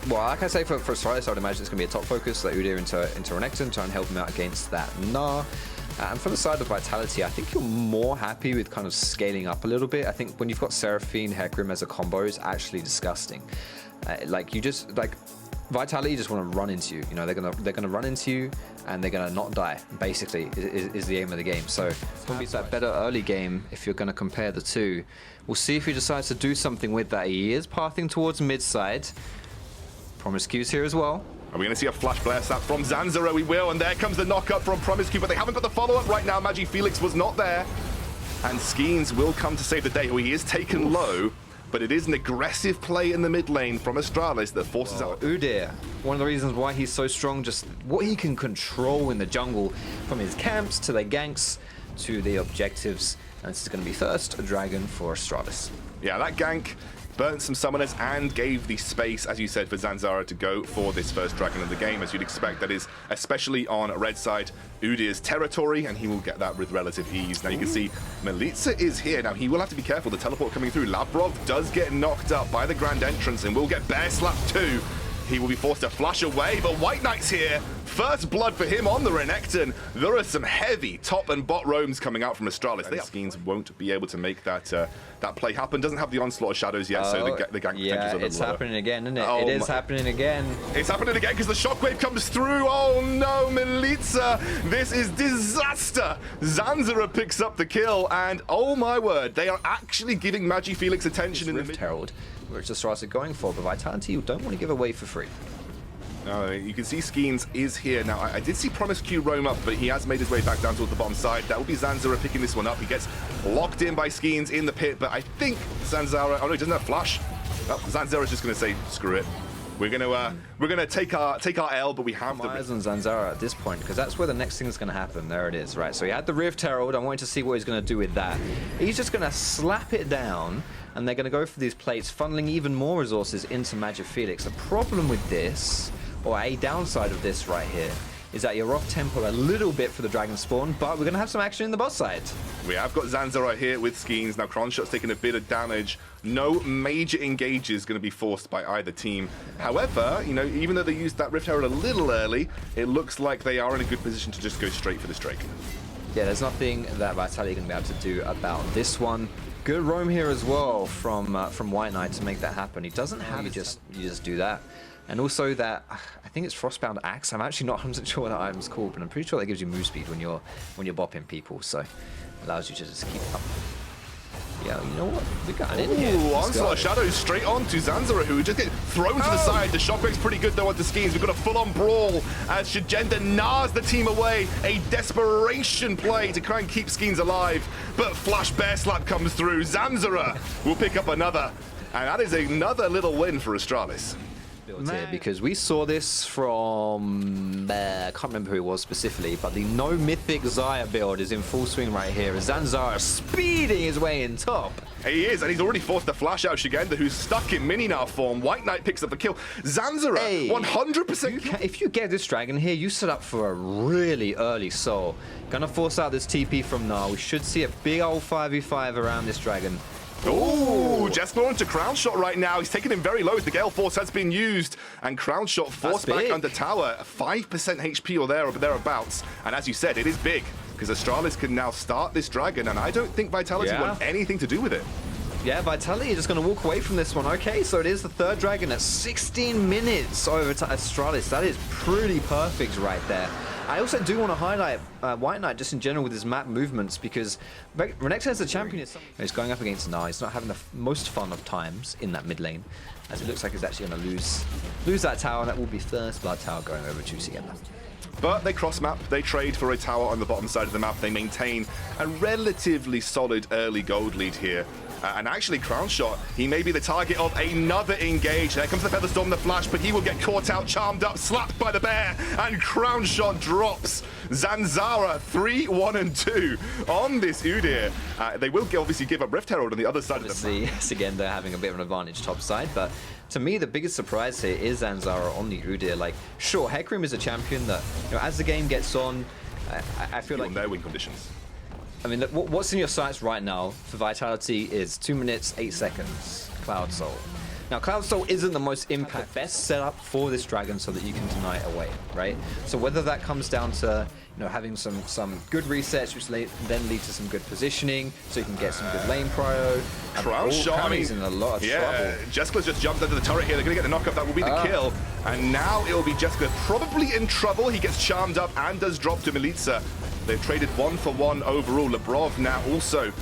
Well, like I say, for Astralis, I would imagine it's going to be a top focus, like Udyr into Renekton, try and help him out against that Gnar. And from the side of Vitality, I think you're more happy with kind of scaling up a little bit. I think when you've got Seraphine, Hecarim as a combo, it's actually disgusting. Like, you just, like, Vitality just want to run into you. You know, they're gonna run into you, and they're gonna not die. Basically, is the aim of the game. So it's gonna be that better early game if you're gonna compare the two. We'll see if he decides to do something with that. He is pathing towards mid side. promisq's here as well. Are we going to see a flash blast up from Zanzarah? We will, and there comes the knock-up from promisq, but they haven't got the follow-up right now. Magifelix was not there, and Skeanz will come to save the day. He is taken low, but it is an aggressive play in the mid lane from Astralis that forces out Udyr. One of the reasons why he's so strong, just what he can control in the jungle, from his camps to the ganks to the objectives, and this is going to be first a dragon for Astralis. Yeah, that gank burnt some summoners and gave the space, as you said, for Zanzarah to go for this first dragon of the game, as you'd expect. That is especially on red side Udyr's territory, and he will get that with relative ease. Now you can see Milica is here. Now he will have to be careful, the teleport coming through. Labrov does get knocked up by the grand entrance and will get bear slapped too. He will be forced to flash away, but WhiteKnight's here. First blood for him on the Renekton. There are some heavy top and bot roams coming out from Astralis. The Skeanz won't be able to make that that play happen. Doesn't have the onslaught of shadows yet, so the gank potential is a little it's lower. happening again, isn't it? It is happening again. It's happening again because the shockwave comes through. Oh no, Milica. This is disaster. Zanzarah picks up the kill, and oh my word, they are actually giving Magifelix attention in the Rift Herald, which Astralis are going for, but Vitality you don't want to give away for free. No, you can see Skeanz is here. Now, I did see promisq roam up, but he has made his way back down towards the bottom side. That will be Zanzarah picking this one up. He gets locked in by Skeanz in the pit, but I think Zanzarah... Oh, no, he doesn't have flash. Oh, Zanzarah's just going to say, screw it. We're gonna take our L, but we have the eyes on Zanzarah at this point, because that's where the next thing is going to happen. There it is, right? So he had the Rift Herald. I wanted to see what he's going to do with that. He's just going to slap it down, and they're going to go for these plates, funneling even more resources into Magifelix. The problem with this, or a downside of this right here, is that you're off tempo a little bit for the dragon spawn, but we're going to have some action in the bot side. We have got Zanzarah here with Skeanz. Now Cronwshot's taking a bit of damage. No major engages going to be forced by either team. However, you know, even though they used that Rift Herald a little early, it looks like they are in a good position to just go straight for this Drake. Yeah, there's nothing that Vitality can be able to do about this one. Good roam here as well from WhiteKnight to make that happen. He doesn't have you just do that. And also that, I think it's Frostbound Axe. I'm actually not 100% sure what that item's called, but I'm pretty sure that gives you move speed when you're bopping people, so it allows you to just keep up. Yeah, you know what? We got it in here. Onslaught of Shadows straight on to Zanzarah, who just get thrown to the side. The shockwave's pretty good though at the Skeanz. We've got a full-on brawl as Szygenda gnars the team away. A desperation play to try and keep Skeanz alive, but Flash Bear Slap comes through. Zanzarah will pick up another, and that is another little win for Astralis. Here, because we saw this from I can't remember who it was specifically, but the no mythic Xayah build is in full swing right here. Zanzarah speeding his way in top. He is, and he's already forced the flash out Szygenda, who's stuck in mini now form. WhiteKnight picks up the kill. Zanzarah, 100%. If you get this dragon here, you set up for a really early soul. Gonna force out this TP from Gnar. We should see a big old 5v5 around this dragon. Ooh, Jeskla onto Cronwshot right now. He's taken him very low as the Gale Force has been used, and Cronwshot forced back under tower. 5% HP or thereabouts. And as you said, it is big, because Astralis can now start this dragon, and I don't think Vitality want anything to do with it. Yeah, Vitality is just going to walk away from this one. Okay, so it is the third dragon at 16 minutes over to Astralis. That is pretty perfect right there. I also do want to highlight WhiteKnight just in general with his map movements, because Renekton as a champion is going up against Gnar. He's not having the most fun of times in that mid lane, as it looks like he's actually going to lose that tower, and that will be first blood tower going over to Szygenda. But they cross map, they trade for a tower on the bottom side of the map, they maintain a relatively solid early gold lead here. And actually, Cronwshot, he may be the target of another engage. There comes the Featherstorm, the flash, but he will get caught out, charmed up, slapped by the bear, and Cronwshot drops. Zanzarah 3, 1, and 2 on this Udyr. They will obviously give up Rift Herald on the other side of the map. Szygenda having a bit of an advantage top side, but to me, the biggest surprise here is Zanzarah on the Udyr. Like, sure, Hecarim is a champion that, you know, as the game gets on, I feel like... on their win conditions. I mean, what's in your sights right now for Vitality is 2 minutes, 8 seconds, Cloud Soul. Now, Cloud Soul isn't the most impact best setup for this dragon so that you can deny it away, right? So whether that comes down to having some good resets, which then lead to some good positioning, so you can get some good lane prio. Cronwshot, I mean, in a lot of trouble. Jeskla's just jumped under the turret here. They're going to get the knockup. That will be the kill. And now it will be Jeskla probably in trouble. He gets charmed up and does drop to Milica. They've traded 1-for-1 overall. Labrov now also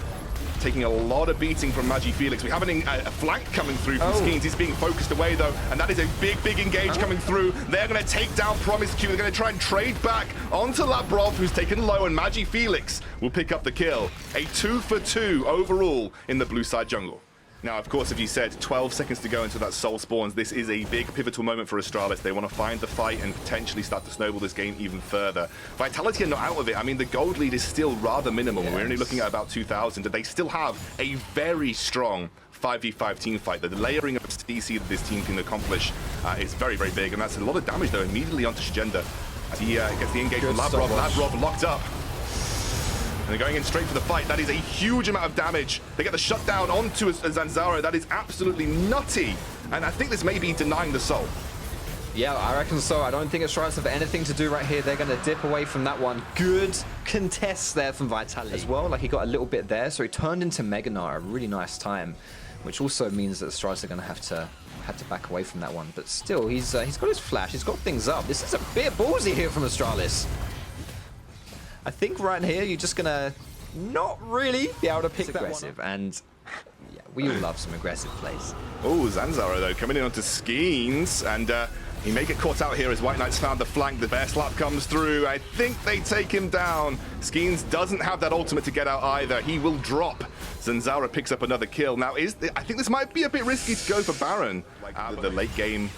taking a lot of beating from Magifelix. We have a flank coming through from Skeanz. He's being focused away though, and that is a big engage coming through. They're going to take down promisq. They're going to try and trade back onto Labrov, who's taken low, and Magifelix will pick up the kill. A 2-for-2 overall in the blue side jungle. Now, of course, if you said 12 seconds to go until that soul spawns, this is a big pivotal moment for Astralis. They want to find the fight and potentially start to snowball this game even further. Vitality are not out of it. I mean, the gold lead is still rather minimal. Yes. We're only looking at about 2,000, and they still have a very strong 5v5 team fight. The layering of CC that this team can accomplish is very big, and that's a lot of damage, though, immediately onto Szygenda as he gets the engage from Labrov. Labrov locked up. And they're going in straight for the fight. That is a huge amount of damage. They get the shutdown onto a Zanzarah. That is absolutely nutty. And I think this may be denying the soul. Yeah, I reckon so. I don't think Astralis have anything to do right here. They're going to dip away from that one. Good contest there from Vitality as well. Like, he got a little bit there, so he turned into Gnar a really nice time, which also means that Astralis are going to have to back away from that one. But still, he's got his flash. He's got things up. This is a bit ballsy here from Astralis. I think right here, you're just going to not really be able to pick that aggressive. And yeah, we all love some aggressive plays. Oh, Zanzarah, though, coming in onto Skeanz. And he may get caught out here as WhiteKnight's found the flank. The bear slap comes through. I think they take him down. Skeanz doesn't have that ultimate to get out either. He will drop. Zanzarah picks up another kill. Now, I think this might be a bit risky to go for Baron. Like the late game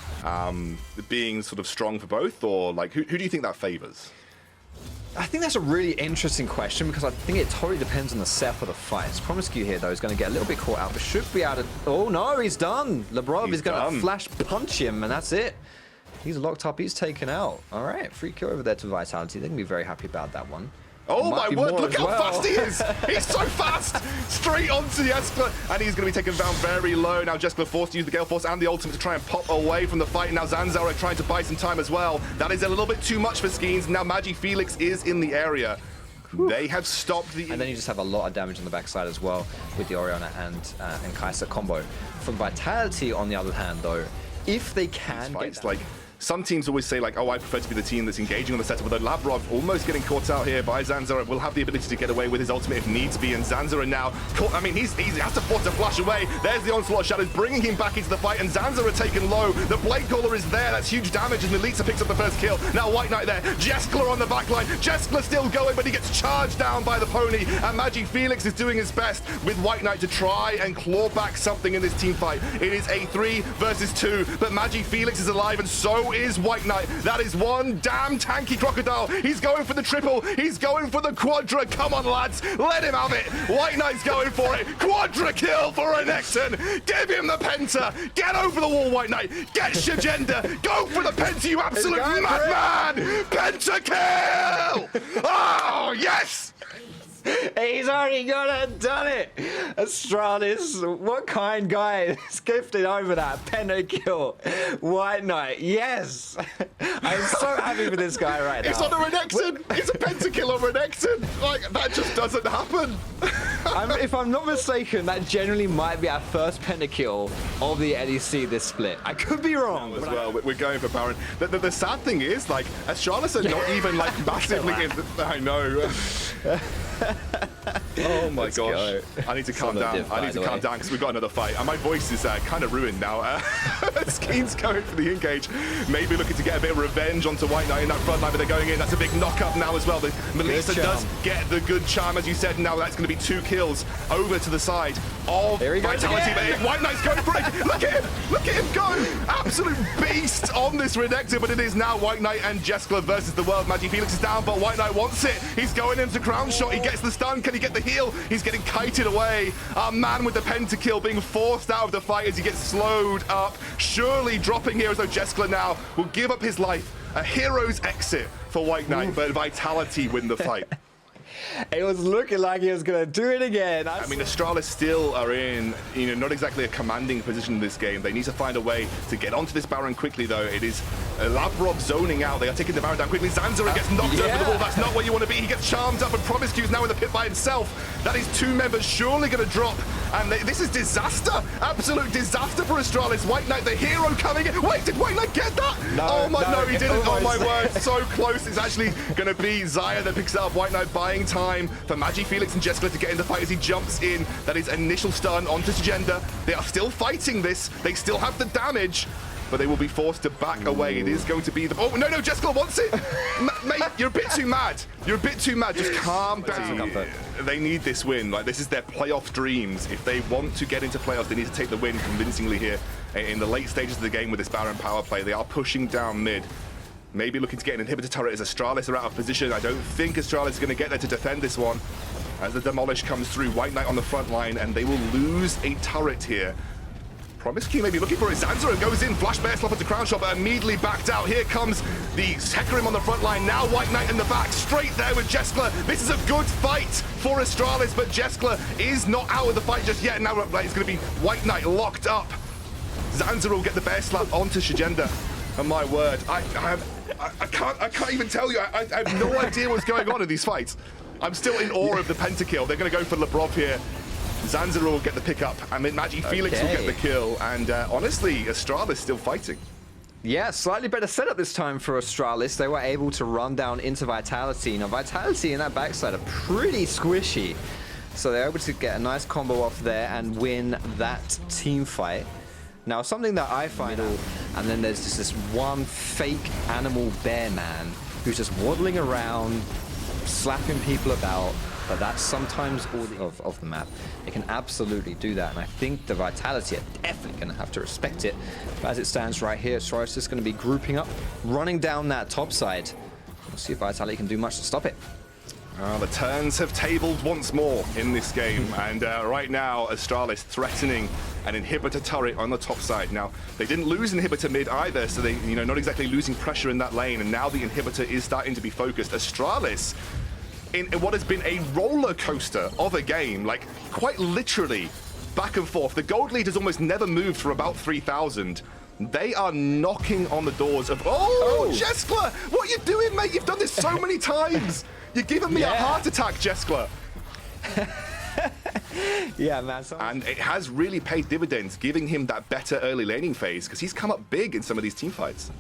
being sort of strong for both, or like who do you think that favors? I think that's a really interesting question because I think it totally depends on the setup of the fight. promisq here, though, is going to get a little bit caught out, but should be able to... Oh, no, he's done. Labrov is going to flash punch him, and that's it. He's locked up. He's taken out. All right, free kill over there to Vitality. They can be very happy about that one. Oh my word, look how fast he is! He's so fast! Straight onto Jeskla, and he's going to be taken down very low. Now Jeskla forced to use the Gale Force and the ultimate to try and pop away from the fight. Now Zanzarah trying to buy some time as well. That is a little bit too much for Skeanz. Now Magifelix is in the area. They have stopped the... And then you just have a lot of damage on the backside as well with the Orianna and Kaisa combo. From Vitality, on the other hand, though, if they can get that... Some teams always say, like, oh, I prefer to be the team that's engaging on the setup, although Labrov almost getting caught out here by Zanzarah will have the ability to get away with his ultimate if needs be, and Zanzarah now, I mean, he has to force a flash away. There's the Onslaught of Shadows, bringing him back into the fight, and Zanzarah taken low. The Blade Caller is there. That's huge damage as Milica picks up the first kill. Now WhiteKnight there. Jeskla on the backline. Jeskla still going, but he gets charged down by the pony, and Magifelix is doing his best with WhiteKnight to try and claw back something in this team fight. It is a 3 versus 2, but Magifelix is alive, and so is WhiteKnight. That is one damn tanky crocodile. He's going for the triple. He's going for the quadra. Come on, lads. Let him have it. WhiteKnight's going for it. Quadra kill for Renekton. Give him the penta. Get over the wall, WhiteKnight. Get Szygenda. Go for the penta, you absolute madman. Penta kill. Oh, yes. He's already done it! Astralis, what kind guy is gifted over that pentakill? WhiteKnight, yes! I'm so happy for this guy right now. It's on a Renekton! It's a pentakill on Renekton! Like, that just doesn't happen! If I'm not mistaken, that generally might be our first pentakill of the ADC this split. I could be wrong. As well, we're going for Baron. The sad thing is, like, Astralis are not even, like, massively in the... I know. Oh my gosh. I need to calm down. I need to calm down because we've got another fight. And my voice is kind of ruined now. Skeanz going for the engage. Maybe looking to get a bit of revenge onto WhiteKnight in that front line, but they're going in. That's a big knock-up now as well. The Milica does get the good charm, as you said. Now that's going to be 2 kills over to the side of Vitality. But WhiteKnight's going for it. Look at him. Look at him go. Absolute beast on this Renekton, but it is now WhiteKnight and Jeskla versus the world. Magifelix is down, but WhiteKnight wants it. He's going into Cronwshot. He gets the stun. Can he get the heal? He's getting kited away. Our man with the pentakill being forced out of the fight as he gets slowed up. Surely dropping here as though Jeskla now will give up his life. A hero's exit for WhiteKnight, but Vitality win the fight. It was looking like he was going to do it again. I mean, Astralis still are in, not exactly a commanding position in this game. They need to find a way to get onto this Baron quickly, though. It is Labrov zoning out. They are taking the Baron down quickly. Zanzarah gets knocked over the wall. That's not where you want to be. He gets charmed up, and promisq is now in the pit by himself. That is 2 members surely going to drop. And this is disaster. Absolute disaster for Astralis. WhiteKnight, the hero, coming in. Wait, did WhiteKnight get that? No, no, he didn't. Oh, my word. So close. It's actually going to be Xayah that picks it up. WhiteKnight buying time for Magifelix and Jeskla to get in the fight as he jumps in. That is initial stun onto Szygenda. They are still fighting this. They still have the damage, but they will be forced to back away. It is going to be the... Oh, no, Jeskla wants it. Mate, you're a bit too mad. You're a bit too mad. Just calm down. They need this win. Like, this is their playoff dreams. If they want to get into playoffs, they need to take the win convincingly here. In the late stages of the game with this Baron power play, they are pushing down mid. Maybe looking to get an inhibitor turret as Astralis are out of position. I don't think Astralis is going to get there to defend this one. As the demolish comes through, WhiteKnight on the front line, and they will lose a turret here. promisq may be looking for it. Zanzarah goes in, flash bear slap into Cronwshot, but immediately backed out. Here comes the Hecarim on the front line. Now WhiteKnight in the back, straight there with Jeskla. This is a good fight for Astralis, but Jeskla is not out of the fight just yet. Now it's going to be WhiteKnight locked up. Zanzarah will get the bear slap onto Szygenda. And my word, I can't even tell you. I have no idea what's going on in these fights. I'm still in awe of the pentakill. They're going to go for Labrov here. Zanzarah will get the pickup, and then Magifelix will get the kill. And honestly, Astralis still fighting. Yeah, slightly better setup this time for Astralis. They were able to run down into Vitality. Now, Vitality in that backside are pretty squishy. So they're able to get a nice combo off there and win that team fight. Now, something that I find, and then there's just this one fake animal bear man who's just waddling around, slapping people about, but that's sometimes all of the map. They can absolutely do that, and I think the Vitality are definitely going to have to respect it. But as it stands right here, Astralis is just going to be grouping up, running down that top side. We'll see if Vitality can do much to stop it. The turns have tabled once more in this game, and right now Astralis threatening an inhibitor turret on the top side. Now, they didn't lose inhibitor mid either, so they, not exactly losing pressure in that lane, and now the inhibitor is starting to be focused. Astralis, in what has been a roller coaster of a game, like quite literally back and forth. The gold lead has almost never moved for about 3,000. They are knocking on the doors of... Oh, Jeskla! What are you doing, mate? You've done this so many times! You're giving me a heart attack, Jeskla. Yeah, man. And it has really paid dividends, giving him that better early laning phase, because he's come up big in some of these team fights.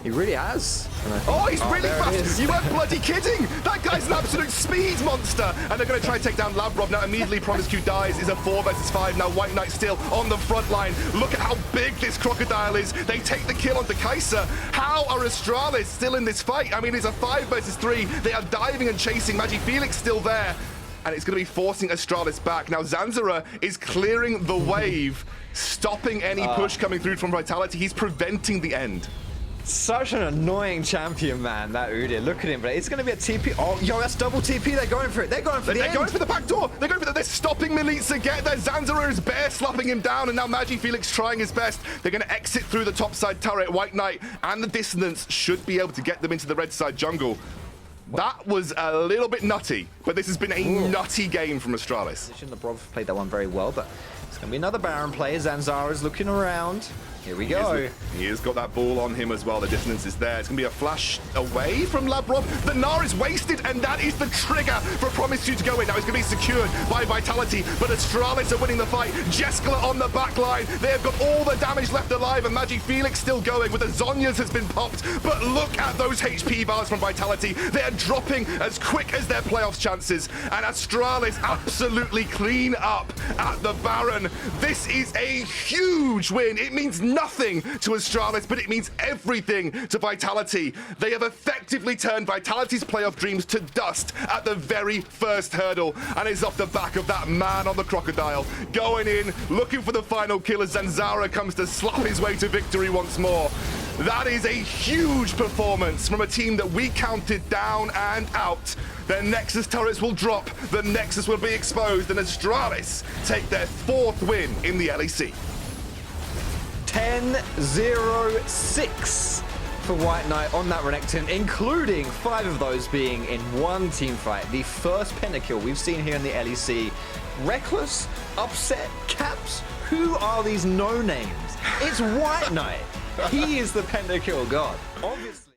He really has. Oh, he's really fast. You weren't bloody kidding. That guy's an absolute speed monster. And they're going to try and take down Labrov. Now, immediately, promisq dies. Is a 4 versus 5. Now, WhiteKnight still on the front line. Look at how big this crocodile is. They take the kill onto Kaisa. How are Astralis still in this fight? I mean, it's a 5 versus 3. They are diving and chasing. Magifelix still there. And it's going to be forcing Astralis back. Now, Zanzarah is clearing the wave, stopping any push coming through from Vitality. He's preventing the end. Such an annoying champion, man, that Udyr. Look at him, but it's going to be a TP. Oh, yo, that's double TP. They're going for it. They're going for the end. They're going for the back door. They're going for the... They're stopping Milica get there. Zanzarah is bear slapping him down, and now Magifelix trying his best. They're going to exit through the top side turret. WhiteKnight and the dissonance should be able to get them into the red side jungle. That was a little bit nutty, but this has been a nutty game from Astralis. Labrov played that one very well, but it's going to be another Baron play. Zanzarah is looking around. Here we go. He has got that ball on him as well. The distance is there. It's going to be a flash away from Labrov. The Gnar is wasted, and that is the trigger for promisq to go in. Now, it's going to be secured by Vitality, but Astralis are winning the fight. Jeskla on the back line. They have got all the damage left alive, and Magifelix still going with the Zhonya's has been popped. But look at those HP bars from Vitality. They are dropping as quick as their playoffs chances, and Astralis absolutely clean up at the Baron. This is a huge win. It means nothing to Astralis, but it means everything to Vitality. They have effectively turned Vitality's playoff dreams to dust at the very first hurdle, and it's off the back of that man on the crocodile. Going in, looking for the final kill as Zanzarah comes to slap his way to victory once more. That is a huge performance from a team that we counted down and out. Their Nexus turrets will drop, the Nexus will be exposed, and Astralis take their 4th win in the LEC. 10-0-6 for WhiteKnight on that Renekton, including 5 of those being in one team fight. The first pentakill we've seen here in the LEC. Reckless, Upset, Caps, who are these no-names? It's WhiteKnight. He is the pentakill god. Obviously.